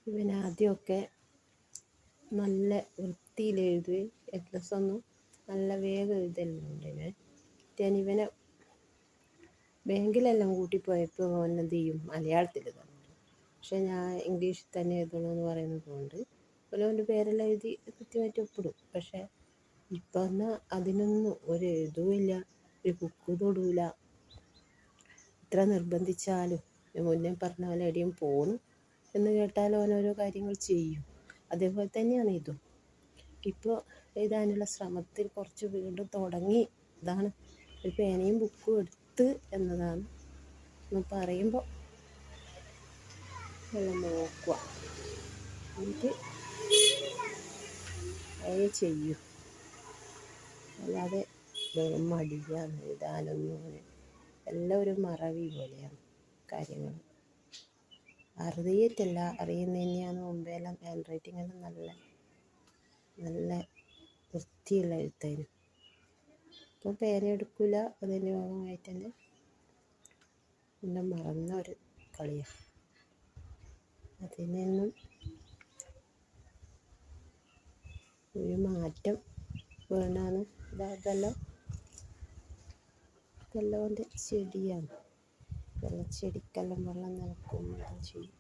ഇവൻ ആദ്യമൊക്കെ നല്ല വൃത്തിയിൽ എഴുതി ഒന്നും നല്ല വേഗം എഴുതലുണ്ട്. ഇവനെ ബാങ്കിലെല്ലാം കൂട്ടിപ്പോയപ്പോൾ അവൻ എന്ത് ചെയ്യും, മലയാളത്തിൽ തന്നു. പക്ഷെ ഞാൻ ഇംഗ്ലീഷിൽ തന്നെ എഴുതണമെന്ന് പറയുന്നത് കൊണ്ട് ഓൻ്റെ പേരെല്ലാം എഴുതി കൃത്യമായിട്ട് ഒപ്പിടും. പക്ഷേ ഇപ്പം എന്നാൽ അതിനൊന്നും ഒരു ഇതുമില്ല, ഒരു ബുക്ക് തൊടൂല. എത്ര നിർബന്ധിച്ചാലും മുന്നേ പറഞ്ഞ പോലെ എവിടെയും പോകണം എന്ന് കേട്ടാൽ ഓരോരോ കാര്യങ്ങൾ ചെയ്യും. അതേപോലെ തന്നെയാണ് ഇതും. ഇപ്പോൾ എഴുതാനുള്ള ശ്രമത്തിൽ കുറച്ച് വീണ്ടും തുടങ്ങി. ഇതാണ് ഒരു പേനയും ബുക്കും എടുത്ത് എന്നതാണ് എന്ന് പറയുമ്പോൾ എല്ലാം നോക്കുക. എന്നിട്ട് അത് ചെയ്യും. അല്ലാതെ വെറും മടിയാണ് എഴുതാനൊന്നും. എല്ലാം ഒരു മറവി പോലെയാണ് കാര്യങ്ങൾ. അറിയിട്ടല്ല, അറിയുന്ന തന്നെയാണ് മുമ്പെല്ലാം ഹാൻഡ് റൈറ്റിംഗ് എല്ലാം നല്ല നല്ല വൃത്തിയുള്ള എഴുത്തായിരുന്നു. ഇപ്പോൾ പേന എടുക്കില്ല, അതിൻ്റെ ഭാഗമായിട്ട് തന്നെ എല്ലാം മറന്ന ഒരു കളിയാണ്. അതിനൊന്നും ഒരു മാറ്റം വേണമെന്ന്. ഇതെല്ലാം ഓൻ്റെ ചെടിയാണ്. ചെടിക്കെല്ലാം വെള്ളം നനക്കും ചെയ്യും.